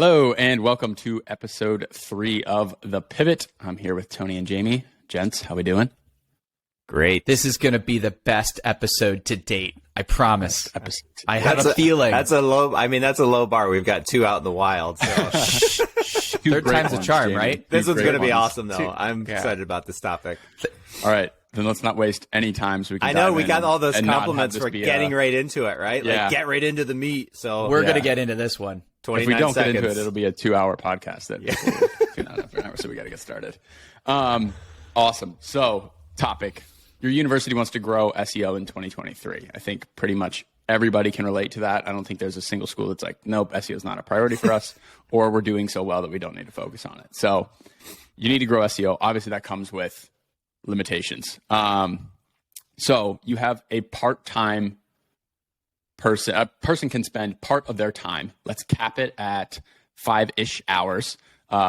Hello, and welcome to episode 3 of The Pivot. I'm here with Tony and Jamie. Gents, how we doing? Great. This is going to be the best episode to date. I promise. I have a feeling. That's a low bar. We've got 2 out in the wild. So. Third time's a charm, right? This one's going to be awesome, though. I'm excited about this topic. All right. Then let's not waste any time so we can I know we got all those compliments for getting right into it, right? Yeah. Like, get right into the meat. So we're going to get into this one. If we don't get into it, it'll be a 2-hour podcast. So we got to get started. Awesome. So, topic. Your university wants to grow SEO in 2023. I think pretty much everybody can relate to that. I don't think there's a single school that's like, nope, SEO is not a priority for us, or we're doing so well that we don't need to focus on it. So you need to grow SEO. Obviously, that comes with limitations. So you have a part-time person. A person can spend part of their time. Let's cap it at 5-ish hours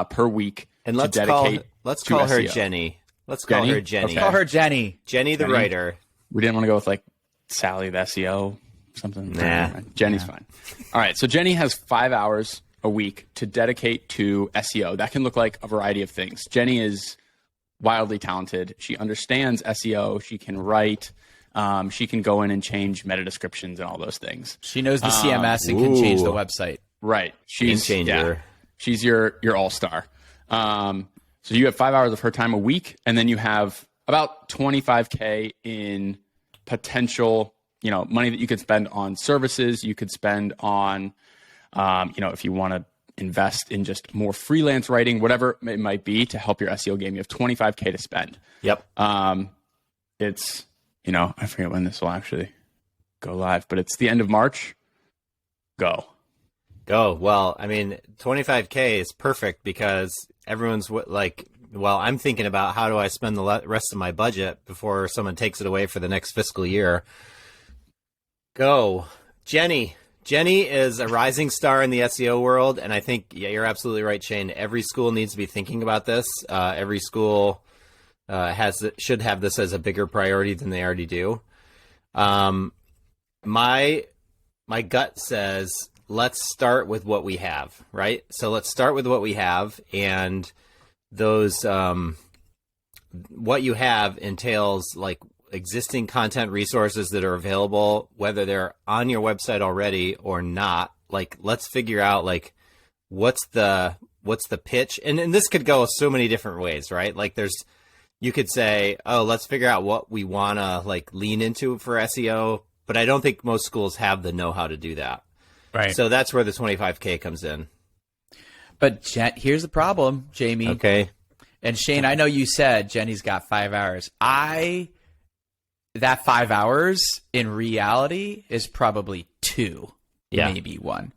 per week. And let's call her Jenny. Let's call her Jenny. Let's call her Jenny. Jenny, the writer. We didn't want to go with like Sally, the SEO, something. Nah. Jenny's fine. All right. So Jenny has 5 hours a week to dedicate to SEO. That can look like a variety of things. Jenny is wildly talented. She understands SEO. She can write. She can go in and change meta descriptions and all those things. She knows the CMS and can change the website. Right. She's changer. Yeah, she's your all-star. So you have 5 hours of her time a week, and then you have about $25K in potential, money that you could spend on services. You could spend on, if you want to invest in just more freelance writing, whatever it might be to help your SEO game. You have $25K to spend. Yep. It's, I forget when this will actually go live, but it's the end of March. Go. Well, 25K is perfect because everyone's I'm thinking about how do I spend the rest of my budget before someone takes it away for the next fiscal year. Go. Jenny. Jenny is a rising star in the SEO world, and I think, you're absolutely right, Shane. Every school needs to be thinking about this. Every school should have this as a bigger priority than they already do. My gut says, let's start with what we have, right? So let's start with what we have, and those what you have entails like existing content resources that are available, whether they're on your website already or not. Like, let's figure out like what's the pitch, and this could go so many different ways, right? Like you could say, let's figure out what we want to like lean into for SEO, but I don't think most schools have the know-how to do that. Right. So that's where the 25K comes in. But here's the problem, Jamie. Okay. And Shane, I know you said Jenny's got 5 hours. That 5 hours in reality is probably 2, maybe 1.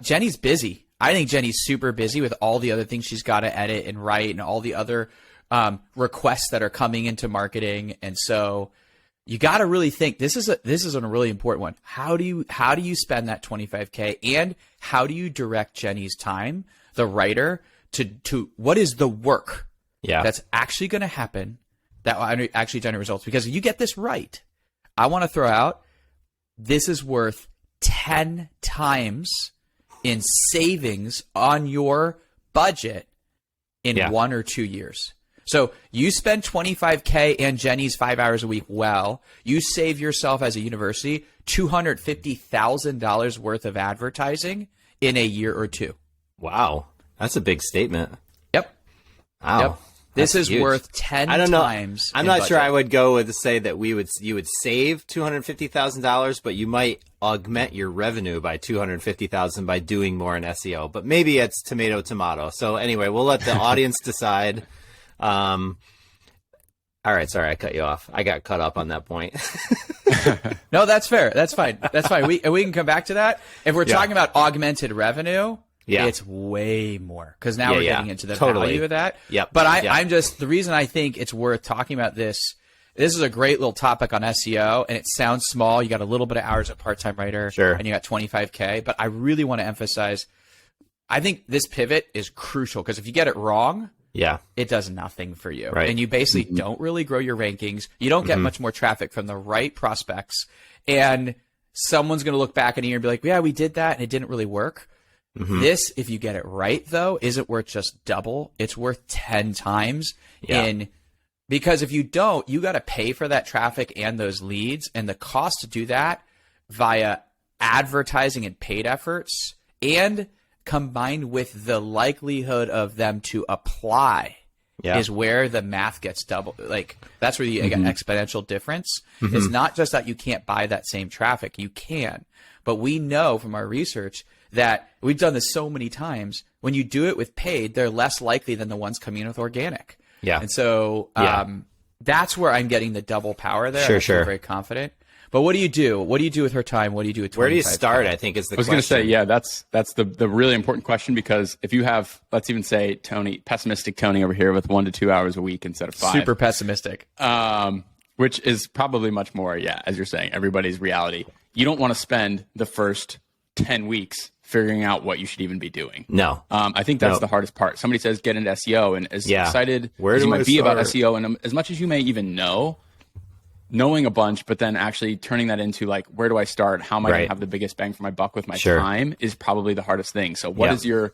Jenny's busy. I think Jenny's super busy with all the other things she's got to edit and write and all the other requests that are coming into marketing. And so you got to really think this is a really important one. How do you spend that 25K, and how do you direct Jenny's time, the writer, to what is the work that's actually going to happen that will actually generate results? Because if you get this right, I want to throw out, this is worth 10 times in savings on your budget in 1 or 2 years. So you spend $25K and Jenny's 5 hours a week. Well, you save yourself as a university $250,000 worth of advertising in a year or 2. Wow. That's a big statement. Yep. Wow. Yep. This is huge. worth 10 I don't know. times. I'm not sure I would go with to say that you would save $250,000, but you might augment your revenue by $250,000 by doing more in SEO. But maybe it's tomato. So anyway, we'll let the audience decide. All right, sorry, I cut you off. I got cut up on that point. No, that's fair. That's fine. That's fine. We can come back to that. If we're talking about augmented revenue, it's way more, because now we're getting into the value of that. Yep. But I'm just, the reason I think it's worth talking about this is a great little topic on SEO, and it sounds small. You got a little bit of hours at part-time writer, sure, and you got 25K. But I really want to emphasize, I think this pivot is crucial, because if you get it wrong, it does nothing for you. Right. And you basically don't really grow your rankings. You don't get much more traffic from the right prospects. And someone's going to look back in a year and be like, yeah, we did that and it didn't really work. This, if you get it right, though, isn't worth just double. It's worth 10 times because if you don't, you got to pay for that traffic and those leads, and the cost to do that via advertising and paid efforts, and combined with the likelihood of them to apply is where the math gets double. Like, that's where you get exponential difference. It's not just that you can't buy that same traffic. You can. But we know from our research that we've done this so many times. When you do it with paid, they're less likely than the ones coming in with organic. Yeah. And so that's where I'm getting the double power there. I feel very confident. But what do you do? What do you do with her time? What do you do with 25K? Where do you start, I think, is the question. I was going to say, that's the really important question, because if you have, let's even say, pessimistic Tony over here with 1 to 2 hours a week instead of 5. Super pessimistic. Which is probably much more, as you're saying, everybody's reality. You don't want to spend the first 10 weeks figuring out what you should even be doing. No. I think that's the hardest part. Somebody says get into SEO, and as excited as you might be about SEO, and as much as you may even knowing a bunch, but then actually turning that into, like, where do I start? How am I going to have the biggest bang for my buck with my time is probably the hardest thing. So what is your,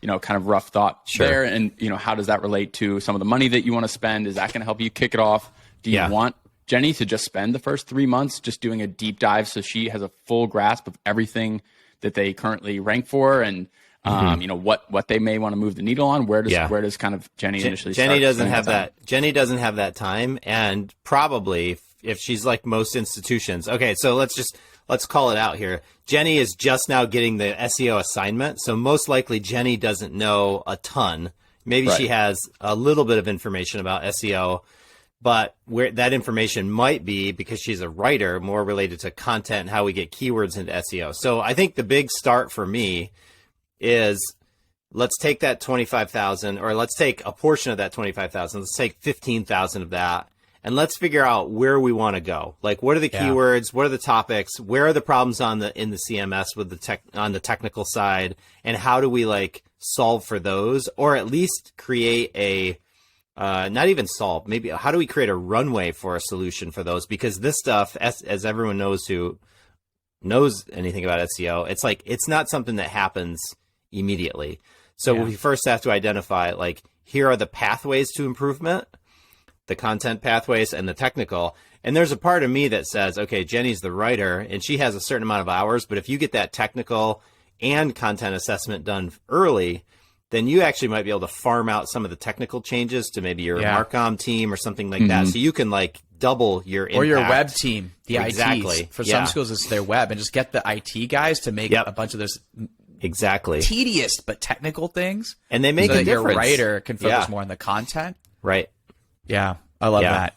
kind of rough thought there? And, how does that relate to some of the money that you want to spend? Is that going to help you kick it off? Do you want Jenny to just spend the first 3 months just doing a deep dive so she has a full grasp of everything that they currently rank for, and what they may want to move the needle on? Where does kind of Jenny initially start? Jenny doesn't have that time, and probably if she's like most institutions. Okay, so let's call it out here. Jenny is just now getting the SEO assignment, so most likely Jenny doesn't know a ton. Maybe she has a little bit of information about SEO, but where that information might be, because she's a writer, more related to content and how we get keywords into SEO. So I think the big start for me is, let's take that 25,000, or let's take a portion of that 25,000. Let's take 15,000 of that, and let's figure out where we want to go. Like, what are the keywords? What are the topics? Where are the problems in the CMS with on the technical side? And how do we solve for those, or at least create a not even solve, maybe how do we create a runway for a solution for those? Because this stuff, as everyone knows who knows anything about SEO, it's not something that happens immediately. So we first have to identify, here are the pathways to improvement, the content pathways and the technical. And there's a part of me that says, okay, Jenny's the writer and she has a certain amount of hours, but if you get that technical and content assessment done early, then you actually might be able to farm out some of the technical changes to maybe your Marcom team or something like that. So you can double your impact. Or your web team, the exactly. ITs. For some schools, it's their web, and just get the IT guys to make a bunch of those tedious but technical things. And they make so a difference. Your writer can focus more on the content. Right. Yeah, I love that.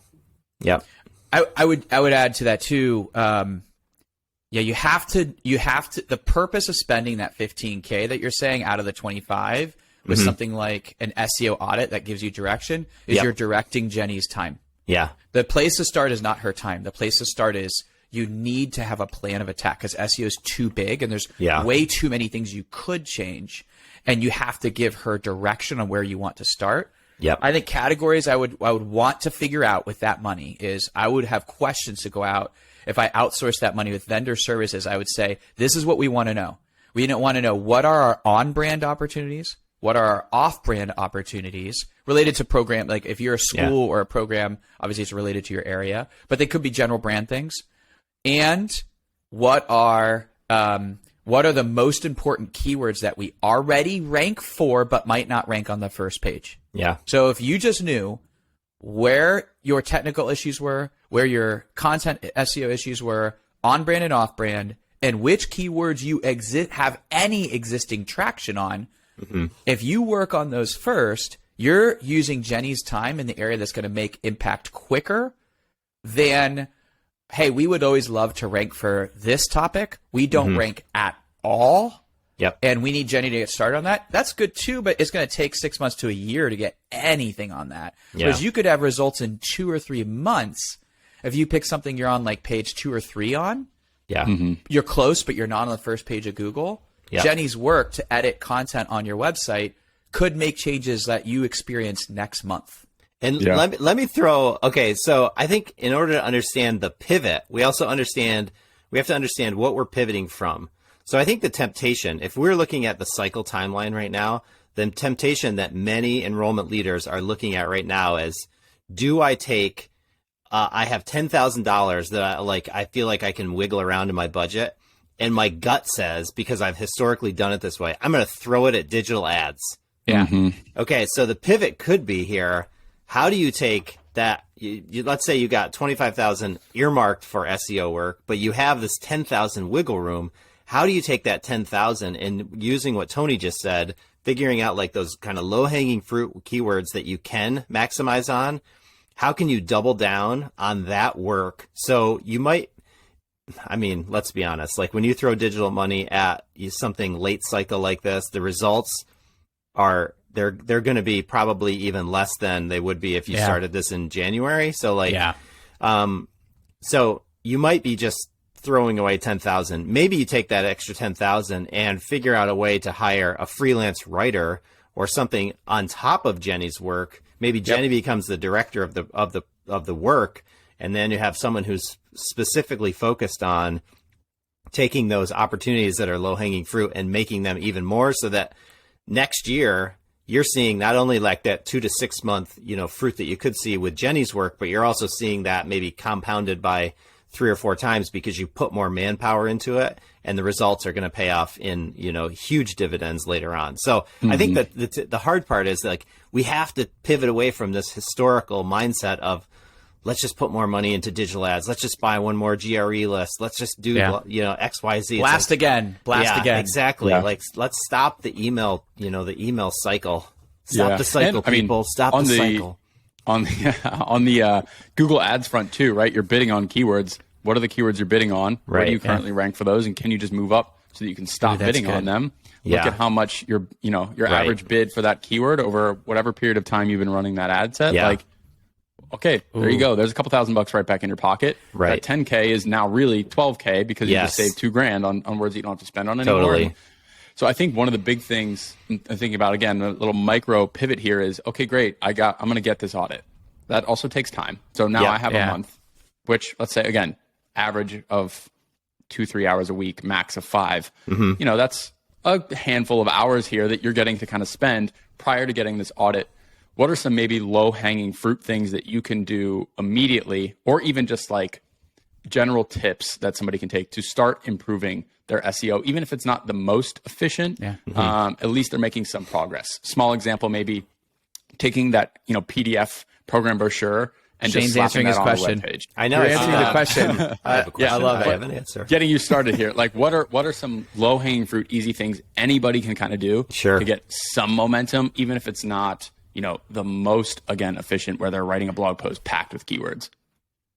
Yep. I would add to that too. You have to. The purpose of spending that 15K that you're saying out of the 25 with something like an SEO audit that gives you direction is you're directing Jenny's time. Yeah. The place to start is not her time. The place to start is you need to have a plan of attack, because SEO is too big and there's way too many things you could change, and you have to give her direction on where you want to start. Yep. I think categories I would want to figure out with that money is, I would have questions to go out. If I outsource that money with vendor services, I would say, this is what we want to know. We want to know, what are our on-brand opportunities? What are our off-brand opportunities related to program? Like, if you're a school or a program, obviously it's related to your area, but they could be general brand things. And what are the most important keywords that we already rank for but might not rank on the first page? Yeah. So if you just knew where your technical issues were, where your content SEO issues were, on brand and off brand, and which keywords you have any existing traction on, if you work on those first, you're using Jenny's time in the area that's going to make impact quicker than, hey, we would always love to rank for this topic. We don't rank at all. Yep. And we need Jenny to get started on that. That's good too, but it's going to take 6 months to a year to get anything on that. Whereas you could have results in 2 or 3 months if you pick something you're on page 2 or 3 on. Yeah. You're close, but you're not on the first page of Google. Yeah. Jenny's work to edit content on your website could make changes that you experience next month. And let me throw, so I think in order to understand the pivot, we have to understand what we're pivoting from. So I think the temptation, if we're looking at the cycle timeline right now, the temptation that many enrollment leaders are looking at right now is, do I take, I have $10,000 that I feel like I can wiggle around in my budget. And my gut says, because I've historically done it this way, I'm going to throw it at digital ads. Yeah. Okay. So the pivot could be here. How do you take that? Let's say you got 25,000 earmarked for SEO work, but you have this 10,000 wiggle room. How do you take that 10,000 and, using what Tony just said, figuring out like those kind of low hanging fruit keywords that you can maximize on? How can you double down on that work? So you might, I mean, let's be honest, like when you throw digital money at something late cycle like this, the results are, they're going to be probably even less than they would be if you started this in January. So like, so you might be just throwing away 10,000. Maybe you take that extra 10,000 and figure out a way to hire a freelance writer or something on top of Jenny's work. Maybe Jenny becomes the director of the work, and then you have someone who's specifically focused on taking those opportunities that are low hanging fruit and making them even more, so that next year you're seeing not only like that 2 to 6 month, fruit that you could see with Jenny's work, but you're also seeing that maybe compounded by 3 or 4 times because you put more manpower into it, and the results are going to pay off in, huge dividends later on. So I think that the hard part is like, we have to pivot away from this historical mindset of, let's just put more money into digital ads. Let's just buy one more GRE list. Let's just do, X, Y, Z. Blast again. Exactly. Yeah. Like, let's stop the email, the email cycle. Stop the cycle, and, people. Stop the cycle. On the Google Ads front too, right? You're bidding on keywords. What are the keywords you're bidding on? Where do you currently rank for those? And can you just move up so that you can stop bidding on them? Look at how much your average bid for that keyword over whatever period of time you've been running that ad set. Like, okay, there you go. There's a couple $1,000 right back in your pocket. Right. That 10K is now really 12K because you just saved $2,000 on words that you don't have to spend on anymore. Totally. So I think one of the big things I'm thinking about, again, a little micro pivot here is, okay, great. I'm going to get this audit. That also takes time. So now I have a month, which, let's say, again, average of 2-3 hours a week, max of 5. That's a handful of hours here that you're getting to kind of spend prior to getting this audit. What are some maybe low-hanging fruit things that you can do immediately, or even just like general tips that somebody can take to start improving their SEO, even if it's not the most efficient? At least they're making some progress. Small example, maybe taking that PDF program brochure and Shane's just slapping answering that his on question. the webpage. I know. You're answering the question. I have a question. I love it. I have an answer. Getting you started here, like what are some low-hanging fruit, easy things anybody can kind of do to get some momentum, even if it's not the most, again, efficient, where they're writing a blog post packed with keywords?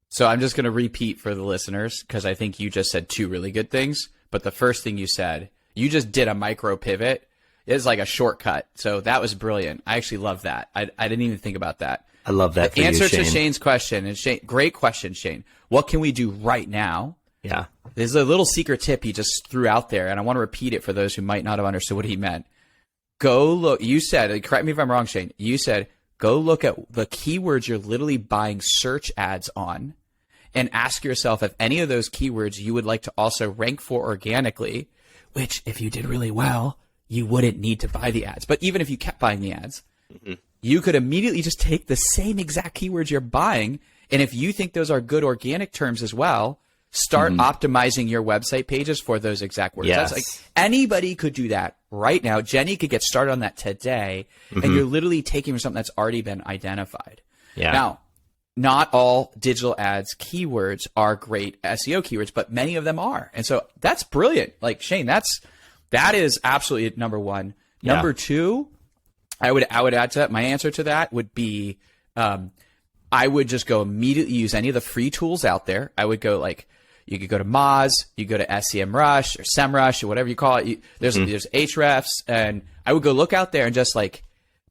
So I'm just going to repeat for the listeners, because I think you just said 2 really good things. But the first thing you said, you just did a micro pivot. It's like a shortcut. So that was brilliant. I actually love that. I didn't even think about that. I love that. The answer to Shane's question, and Shane, great question, Shane. What can we do right now? Yeah. There's a little secret tip he just threw out there, and I want to repeat it for those who might not have understood what he meant. Go look. You said, correct me if I'm wrong, Shane. You said, go look at the keywords you're literally buying search ads on, and ask yourself if any of those keywords you would like to also rank for organically, which if you did really well, you wouldn't need to buy the ads. But even if you kept buying the ads, you could immediately just take the same exact keywords you're buying. And if you think those are good organic terms as well, start optimizing your website pages for those exact words. That's like, anybody could do that right now. Jenny could get started on that today. And you're literally taking from something that's already been identified. Now, not all digital ads keywords are great SEO keywords, but many of them are. And so that's brilliant. Like, Shane, that is absolutely number one. Number two, I would add to that. My answer to that would be, I would just go immediately use any of the free tools out there. I would go like, you could go to Moz, you go to SEMrush or SEMrush or whatever you call it. There's Ahrefs, and I would go look out there and just like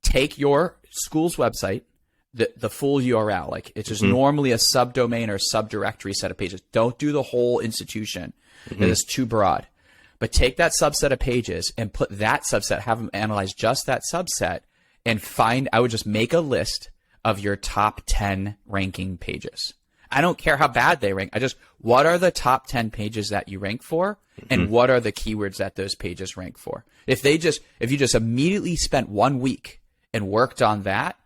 take your school's website, the full URL. Like, it's just normally a subdomain or subdirectory set of pages. Don't do the whole institution. It is too broad. But take that subset of pages and put that subset, have them analyze just that subset, and I would just make a list of your top 10 ranking pages. I don't care how bad they rank. What are the top 10 pages that you rank for? And what are the keywords that those pages rank for? If you just immediately spent 1 week and worked on that,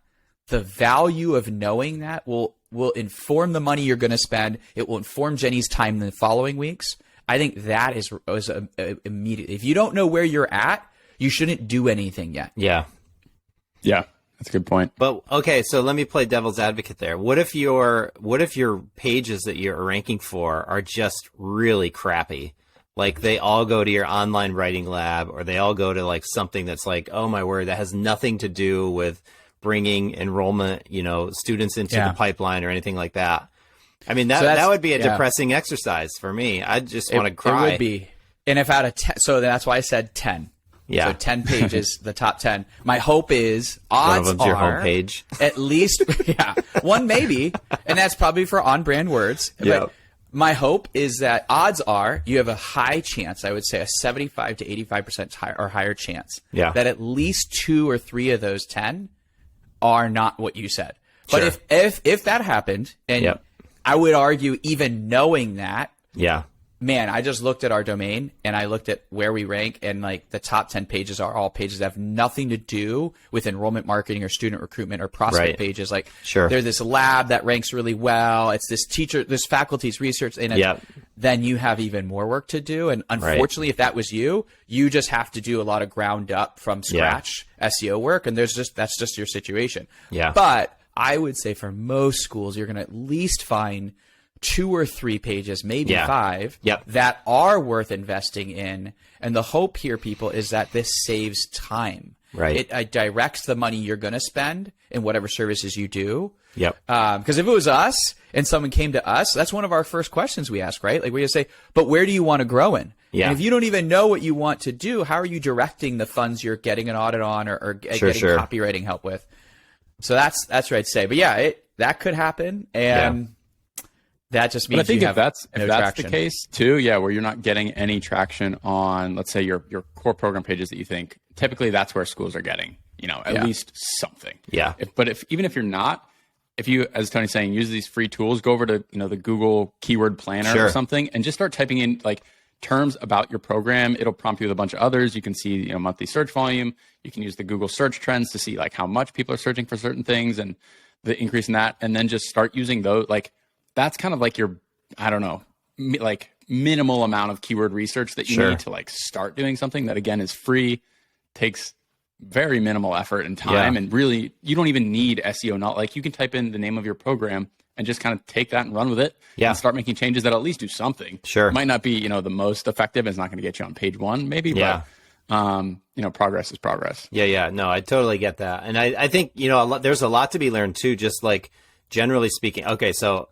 the value of knowing that will inform the money you're going to spend. It will inform Jenny's time in the following weeks. I think that is immediate. If you don't know where you're at, you shouldn't do anything yet. Yeah. Yeah. That's a good point. But okay, so let me play devil's advocate there. What if your pages that you're ranking for are just really crappy? Like they all go to your online writing lab, or they all go to like something that's like, oh my word, that has nothing to do with bringing enrollment, students into the pipeline or anything like that. I mean, that would be a depressing exercise for me. I just want to cry. It would be. And if out of 10, so that's why I said 10. Yeah. So 10 pages, the top 10. My hope is odds one of them's your are homepage. At least, one maybe, and that's probably for on-brand words. Yeah. But my hope is that odds are you have a high chance, I would say a 75 to 85% or higher chance, that at least 2 or 3 of those 10 are not what you said. But Sure. if that happened, and I would argue even knowing that, man, I just looked at our domain and I looked at where we rank, and like the top 10 pages are all pages that have nothing to do with enrollment marketing or student recruitment or prospect pages. Like they're this lab that ranks really well. It's this teacher, this faculty's research. And then you have even more work to do. And unfortunately, if that was you just have to do a lot of ground up from scratch SEO work. And that's just your situation. Yeah. But I would say for most schools, you're going to at least find 2 or 3 pages, maybe 5, that are worth investing in. And the hope here, people, is that this saves time. Right. It directs the money you're going to spend in whatever services you do. Yep. Because if it was us and someone came to us, that's one of our first questions we ask, right? Like we just say, but where do you want to grow in? Yeah. And if you don't even know what you want to do, how are you directing the funds you're getting an audit on or getting copywriting help with? So that's what I'd say. But that could happen. And that just means I think if that's traction. the case too, where you're not getting any traction on, let's say, your core program pages that you think, typically that's where schools are getting, at least something. Yeah. Even if you're not, if you, as Tony's saying, use these free tools, go over to, the Google keyword planner or something, and just start typing in like terms about your program. It'll prompt you with a bunch of others. You can see, monthly search volume. You can use the Google search trends to see like how much people are searching for certain things and the increase in that. And then just start using those. Like that's kind of like your, I don't know, like minimal amount of keyword research that you need to like start doing something that again is free, takes very minimal effort and time. And really you don't even need SEO. Not like you can type in the name of your program and just kind of take that and run with it and start making changes that at least do something. Sure. It might not be, the most effective. It's not going to get you on page 1 maybe, but progress is progress. Yeah. No, I totally get that. And I think, there's a lot to be learned too, just like generally speaking. Okay. So,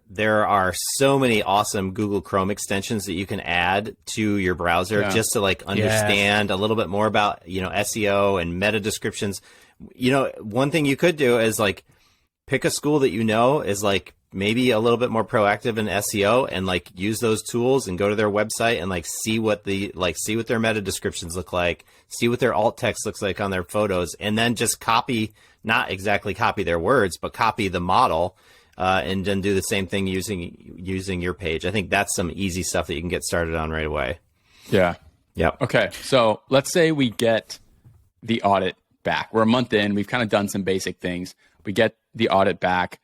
there are so many awesome Google Chrome extensions that you can add to your browser just to like understand a little bit more about, SEO and meta descriptions. One thing you could do is like pick a school that is like maybe a little bit more proactive in SEO and like use those tools and go to their website and like see what their meta descriptions look like, see what their alt text looks like on their photos, and then just not exactly copy their words, but copy the model. And then do the same thing using your page. I think that's some easy stuff that you can get started on right away. Yeah. Okay. So let's say we get the audit back. We're a month in. We've kind of done some basic things. We get the audit back.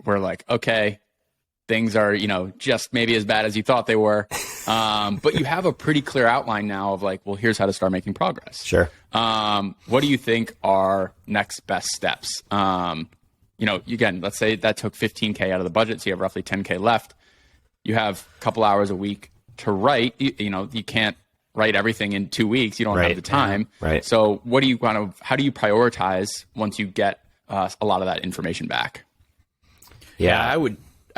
We're like, okay, things are, just maybe as bad as you thought they were. But you have a pretty clear outline now of like, well, here's how to start making progress. Sure. What do you think are next best steps? Again, let's say that took 15K out of the budget, so you have roughly 10K left. You have a couple hours a week to write. You can't write everything in 2 weeks. You don't have the time. Right. So how do you prioritize once you get a lot of that information back? Yeah, I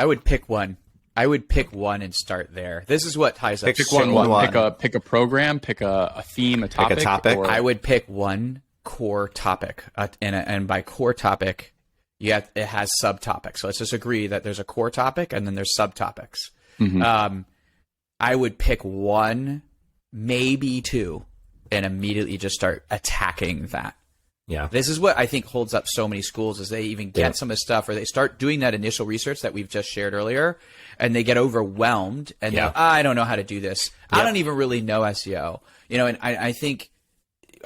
would pick one. I would pick one and start there. This is what ties up. Pick one. Pick a program. Pick a theme. A topic. Pick a topic. I would pick one core topic, and by core topic, it has subtopics. So let's just agree that there's a core topic and then there's subtopics. Mm-hmm. I would pick one, maybe 2, and immediately just start attacking that. Yeah. This is what I think holds up so many schools is they even get some of the stuff, or they start doing that initial research that we've just shared earlier, and they get overwhelmed and they're, I don't know how to do this. I don't even really know SEO. You know, and I think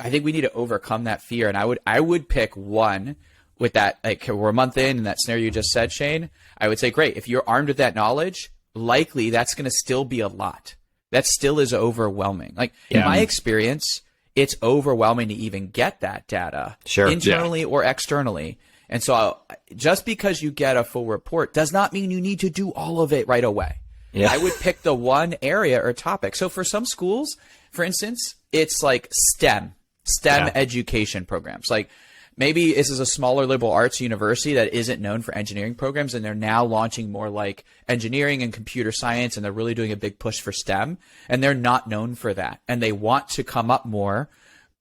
we need to overcome that fear. And I would pick one with that, like we're a month in that scenario you just said, Shane. I would say, great, if you're armed with that knowledge, likely that's going to still be a lot. That still is overwhelming. Like in my experience, it's overwhelming to even get that data internally or externally. And so just because you get a full report does not mean you need to do all of it right away. Yeah. I would pick the one area or topic. So for some schools, for instance, it's like STEM education programs. Like maybe this is a smaller liberal arts university that isn't known for engineering programs, and they're now launching more like engineering and computer science, and they're really doing a big push for STEM, and they're not known for that. And they want to come up more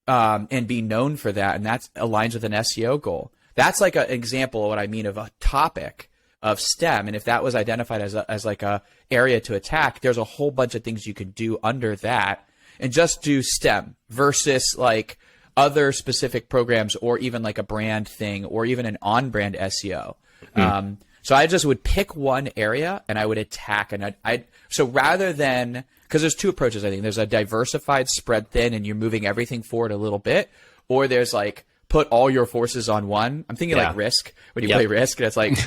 and be known for that, and that aligns with an SEO goal. That's like an example of what I mean of a topic of STEM. And if that was identified as like a area to attack, there's a whole bunch of things you could do under that and just do STEM versus like other specific programs, or even like a brand thing, or even an on-brand SEO. So I just would pick one area and I would attack. And so rather than, because there's two approaches, I think. There's a diversified, spread thin, and you're moving everything forward a little bit, or there's like put all your forces on one. I'm thinking like Risk, when you play Risk, and it's like,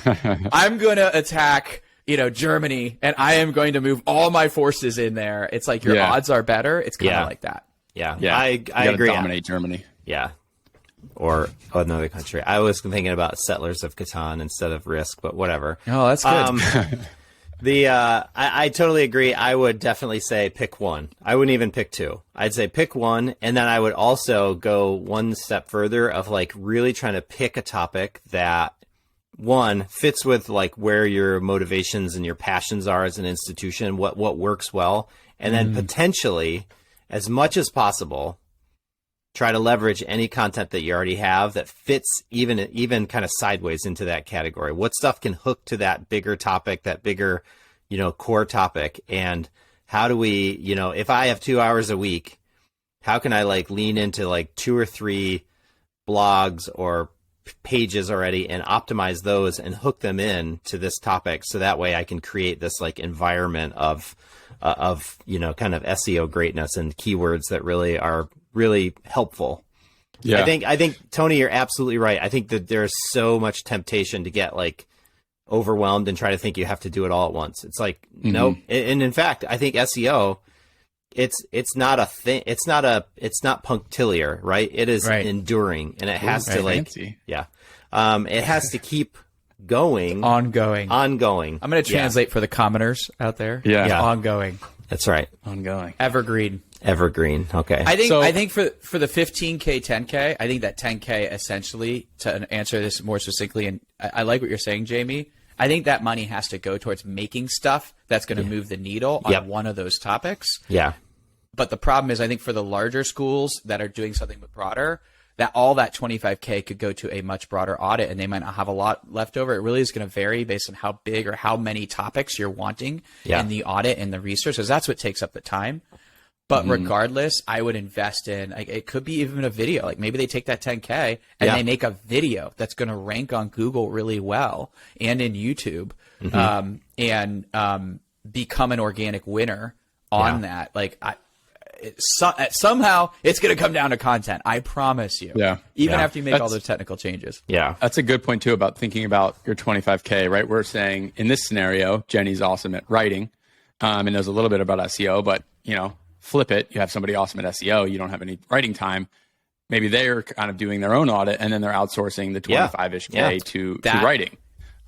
I'm going to attack, Germany, and I am going to move all my forces in there. It's like your odds are better. It's kind of like that. Yeah, I agree. Dominate Germany. Yeah, or another country. I was thinking about Settlers of Catan instead of Risk, but whatever. Oh, that's good. I totally agree. I would definitely say pick one. I wouldn't even pick two. I'd say pick one, and then I would also go one step further of like really trying to pick a topic that one fits with like where your motivations and your passions are as an institution, what works well, and then potentially, as much as possible, try to leverage any content that you already have that fits even kind of sideways into that category. What stuff can hook to that bigger topic, that bigger, core topic? And how do we, if I have 2 hours a week, how can I like lean into like 2 or 3 blogs or pages already and optimize those and hook them in to this topic, so that way I can create this like environment of kind of SEO greatness and keywords that really are really helpful. Yeah. I think Tony, you're absolutely right. I think that there's so much temptation to get like overwhelmed and try to think you have to do it all at once. It's like, no. And in fact, I think SEO, it's not a thing. It's not punctiliar, right? It is enduring, and it has to like, fancy. It has to keep going. Ongoing. I'm going to translate for the commoners out there. Yeah. Ongoing. That's right. Ongoing. Evergreen. Okay. I think for the 15K, 10K, I think that 10K essentially, to answer this more succinctly, and I like what you're saying, Jamie, I think that money has to go towards making stuff that's going to move the needle on one of those topics. Yeah. But the problem is, I think for the larger schools that are doing something broader, that all that 25K could go to a much broader audit, and they might not have a lot left over. It really is going to vary based on how big or how many topics you're wanting in the audit and the research, because that's what takes up the time. But regardless, I would invest in, like, it could be even a video. Like maybe they take that 10K and they make a video that's going to rank on Google really well and in YouTube, and become an organic winner on that. Like somehow it's going to come down to content. I promise you. Yeah. Even after you make all those technical changes. Yeah. That's a good point too about thinking about your 25K, right? We're saying in this scenario, Jenny's awesome at writing, and knows a little bit about SEO, but flip it. You have somebody awesome at SEO. You don't have any writing time. Maybe they're kind of doing their own audit, and then they're outsourcing the 25-ish K to writing.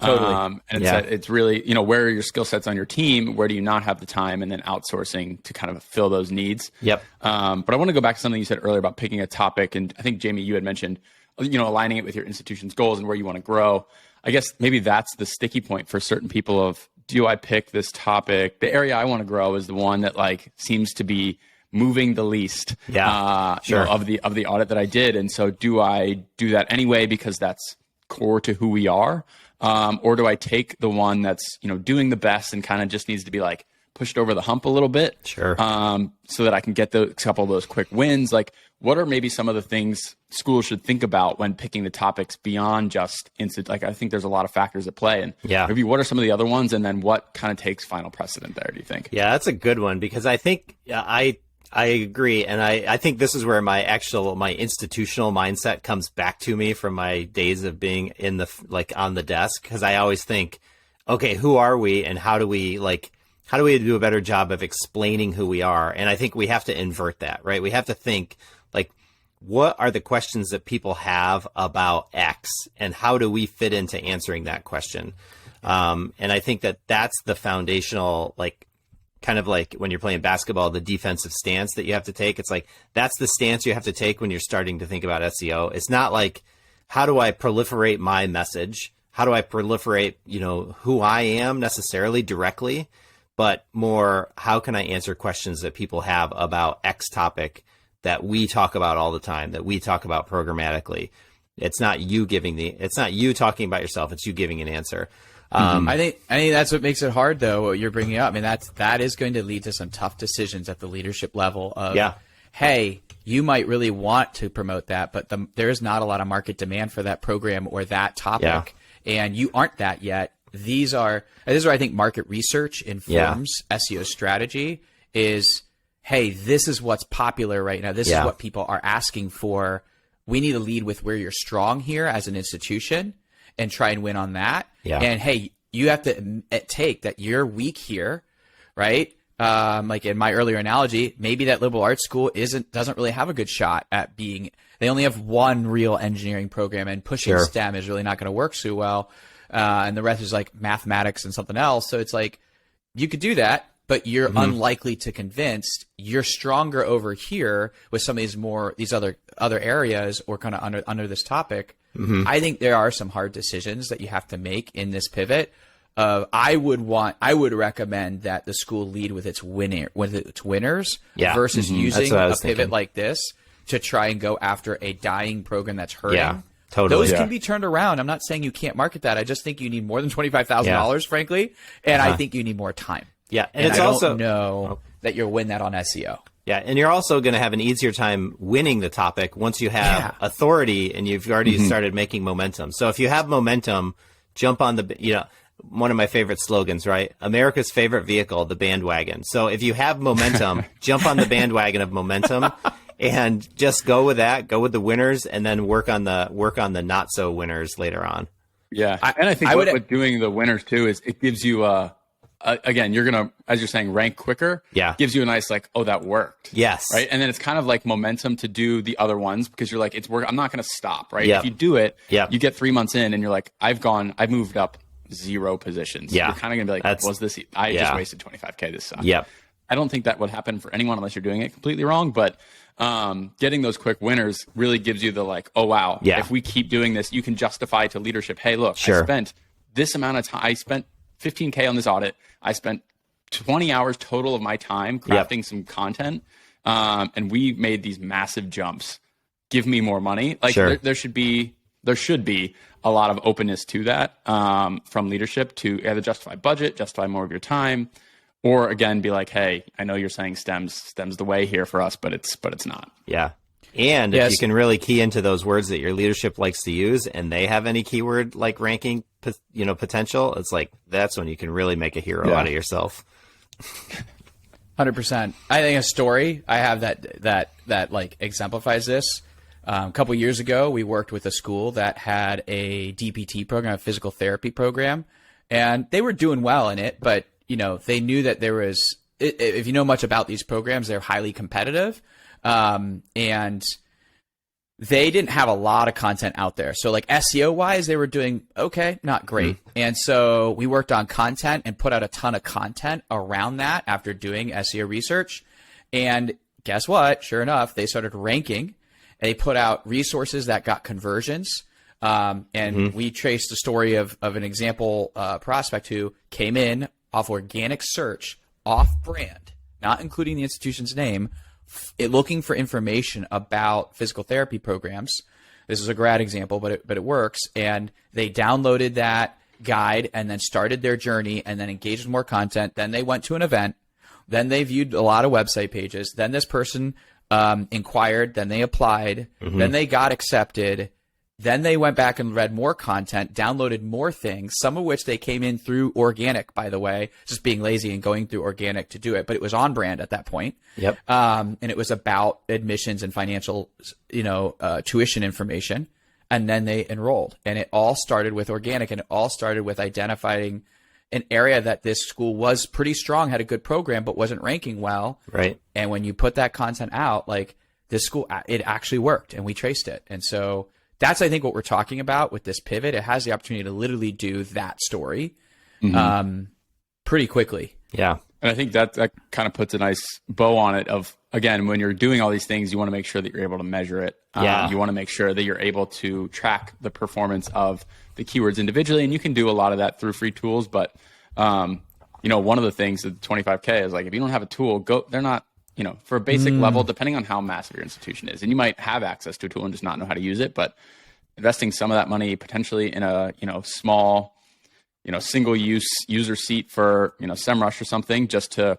Totally. And it's really, where are your skill sets on your team? Where do you not have the time? And then outsourcing to kind of fill those needs. Yep. But I want to go back to something you said earlier about picking a topic. And I think, Jamie, you had mentioned, aligning it with your institution's goals and where you want to grow. I guess maybe that's the sticky point for certain people of, do I pick this topic? The area I want to grow is the one that like seems to be moving the least of the audit that I did. And so do I do that anyway because that's core to who we are? Or do I take the one that's, doing the best and kind of just needs to be like pushed over the hump a little bit. Sure. So that I can get a couple of those quick wins. Like, what are maybe some of the things schools should think about when picking the topics beyond just like, I think there's a lot of factors at play, and maybe what are some of the other ones, and then what kind of takes final precedent there, do you think? Yeah, that's a good one, because I think I agree. And I think this is where my institutional mindset comes back to me from my days of being on the desk. Cause I always think, okay, who are we, and how do we do a better job of explaining who we are? And I think we have to invert that, right? We have to think, like, what are the questions that people have about X, and how do we fit into answering that question? And I think that that's the foundational, like, kind of like when you're playing basketball, the defensive stance that you have to take. It's like, that's the stance you have to take when you're starting to think about SEO. It's not like, how do I proliferate my message? How do I proliferate, who I am necessarily directly, but more, how can I answer questions that people have about X topic that we talk about all the time, that we talk about programmatically? It's not you talking about yourself. It's you giving an answer. I think that's what makes it hard, though, what you're bringing up. I mean, that is going to lead to some tough decisions at the leadership level of, hey, you might really want to promote that, but there is not a lot of market demand for that program or that topic, and you aren't that yet. This is where I think market research informs SEO strategy is, hey, this is what's popular right now. This is what people are asking for. We need to lead with where you're strong here as an institution and try and win on that. Yeah. And hey, you have to take that you're weak here, right? Like in my earlier analogy, maybe that liberal arts school doesn't really have a good shot at being. They only have one real engineering program, and pushing STEM is really not going to work so well. And the rest is like mathematics and something else. So it's like, you could do that, but you're unlikely to convince. You're stronger over here with some of these other areas, or kind of under this topic. I think there are some hard decisions that you have to make in this pivot. I would recommend that the school lead with its winners versus using a pivot like this to try and go after a dying program that's hurting. Yeah. Totally. Those can be turned around. I'm not saying you can't market that. I just think you need more than $25,000, frankly, and I think you need more time. Yeah, and it's I don't know that you'll win that on SEO. Yeah, and you're also going to have an easier time winning the topic once you have authority and you've already started making momentum. So if you have momentum, jump on one of my favorite slogans, right? America's favorite vehicle, the bandwagon. So if you have momentum, jump on the bandwagon of momentum. And just go with that. Go with the winners, and then work on the not so winners later on. Yeah, and I think what doing the winners too is it gives you again, you're gonna, as you're saying, rank quicker. Yeah, gives you a nice like, oh, that worked. Yes, right. And then it's kind of like momentum to do the other ones, because you're like, it's work. I'm not gonna stop. Right. Yep. If you do it, you get 3 months in, and you're like, I've moved up 0 positions. Yeah, you're kind of gonna be like, was this? I just wasted $25K. This sucks. Yep. I don't think that would happen for anyone unless you're doing it completely wrong, but. Getting those quick winners really gives you the like, oh, wow, if we keep doing this, you can justify to leadership, hey, look, I spent this amount of time. I spent $15K on this audit. I spent 20 hours total of my time crafting some content. And we made these massive jumps. Give me more money. Like there should be a lot of openness to that from leadership to either justify budget, justify more of your time. Or again, be like, hey, I know you're saying STEM's the way here for us, but it's not. Yeah. And if you can really key into those words that your leadership likes to use, and they have any keyword like ranking, potential, it's like, that's when you can really make a hero out of yourself. 100%. I think a story I have that like exemplifies this. A couple years ago, we worked with a school that had a DPT program, a physical therapy program, and they were doing well in it, but they knew that there was, if you know much about these programs, they're highly competitive. And they didn't have a lot of content out there. So like SEO wise, they were doing okay, not great. And so we worked on content and put out a ton of content around that after doing SEO research. And guess what? Sure enough, they started ranking. They put out resources that got conversions. And we traced the story of an example prospect who came in off organic search, off brand, not including the institution's name, looking for information about physical therapy programs. This is a grad example, but it works. And they downloaded that guide and then started their journey and then engaged with more content. Then they went to an event, Then they viewed a lot of website pages. Then this person inquired. Then they applied. Then they got accepted. Then they went back and read more content, downloaded more things, some of which they came in through organic, by the way, just being lazy and going through organic to do it. But it was on brand at that point. Yep. And it was about admissions and financial, tuition information. And then they enrolled. And it all started with organic, and it all started with identifying an area that this school was pretty strong, had a good program, but wasn't ranking well. Right. And when you put that content out, like this school, it actually worked, and we traced it. And so that's, I think, what we're talking about with this pivot. It has the opportunity to literally do that story pretty quickly. Yeah. And I think that kind of puts a nice bow on it of, again, when you're doing all these things, you want to make sure that you're able to measure it. You want to make sure that you're able to track the performance of the keywords individually. And you can do a lot of that through free tools. But, one of the things that 25K is like, if you don't have a tool, they're not, for a basic level, depending on how massive your institution is. And you might have access to a tool and just not know how to use it. But investing some of that money potentially in a, small, single use user seat for, SEMrush or something, just to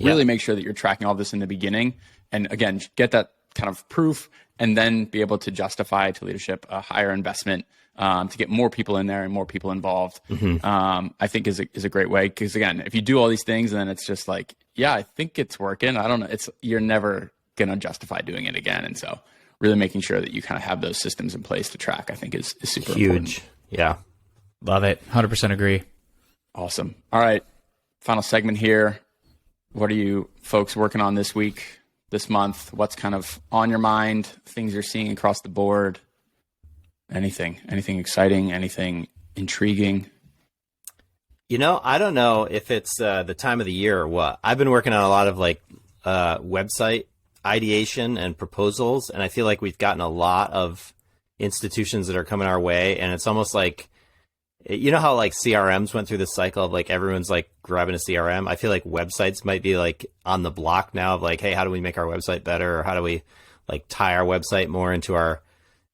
really make sure that you're tracking all this in the beginning. And again, get that kind of proof, and then be able to justify to leadership a higher investment to get more people in there and more people involved. I think is a great way. Because again, if you do all these things and then it's just like, yeah, I think it's working, I don't know, you're never going to justify doing it again. And so really making sure that you kind of have those systems in place to track, I think is super important. Yeah. Love it. 100% agree. Awesome. All right. Final segment here. What are you folks working on this week, this month? What's kind of on your mind? Things you're seeing across the board? Anything exciting? Anything intriguing? I don't know if it's the time of the year or what. I've been working on a lot of website ideation and proposals, and I feel like we've gotten a lot of institutions that are coming our way, and it's almost like, how CRMs went through this cycle of everyone's grabbing a CRM. I feel like websites might be on the block now of hey, how do we make our website better? Or how do we tie our website more into our,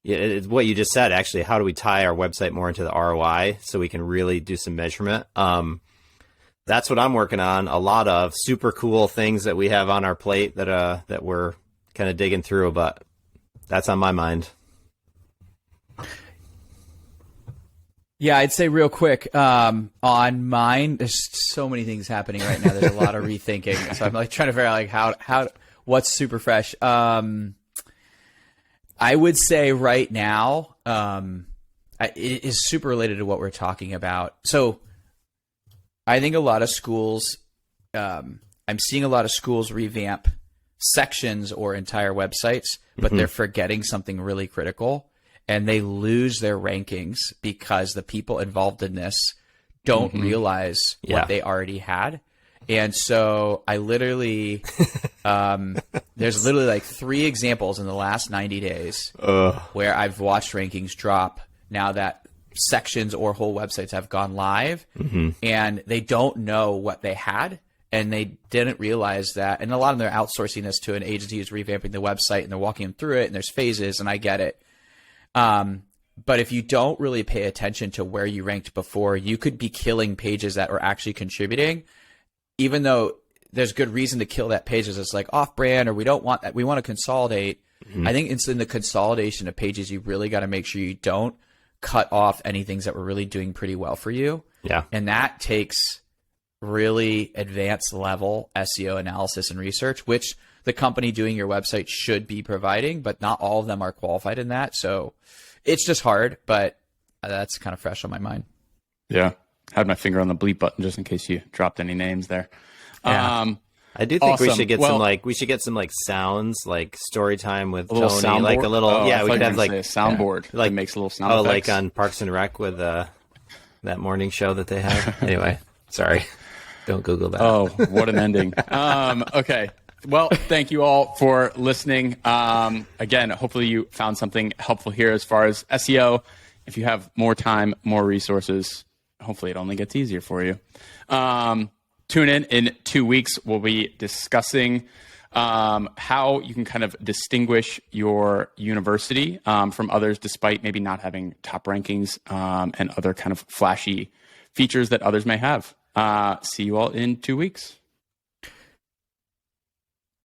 it's what you just said, actually, how do we tie our website more into the ROI so we can really do some measurement? That's what I'm working on. A lot of super cool things that we have on our plate that we're kind of digging through, but that's on my mind. Yeah, I'd say real quick, on mine, there's so many things happening right now. There's a lot of rethinking. So I'm trying to figure out how what's super fresh. I would say right now, it is super related to what we're talking about. So I think a lot of schools, I'm seeing a lot of schools revamp sections or entire websites, but they're forgetting something really critical. And they lose their rankings because the people involved in this don't realize what they already had. And so I literally, there's literally 3 examples in the last 90 days where I've watched rankings drop now that sections or whole websites have gone live, and they don't know what they had. And they didn't realize that. And a lot of them are outsourcing this to an agency who's revamping the website, and they're walking them through it, and there's phases, and I get it. But if you don't really pay attention to where you ranked before, you could be killing pages that are actually contributing, even though there's good reason to kill that page as it's off brand, or we don't want that. We want to consolidate. I think it's in the consolidation of pages, you really got to make sure you don't cut off any things that were really doing pretty well for you. Yeah. And that takes really advanced level SEO analysis and research, which the company doing your website should be providing, but not all of them are qualified in that. So it's just hard, but that's kind of fresh on my mind. Yeah. Had my finger on the bleep button just in case you dropped any names there. Yeah. I do think awesome. we should get some sounds, story time with Tony, soundboard? a little, we could have a soundboard that makes a little sound effects. On Parks and Rec with that morning show that they have. Anyway, sorry. Don't Google that. Oh, what an ending. Okay. Well, thank you all for listening. Again, hopefully you found something helpful here as far as SEO. If you have more time, more resources, hopefully it only gets easier for you. Tune in 2 weeks. We'll be discussing how you can kind of distinguish your university from others, despite maybe not having top rankings and other kind of flashy features that others may have. See you all in 2 weeks.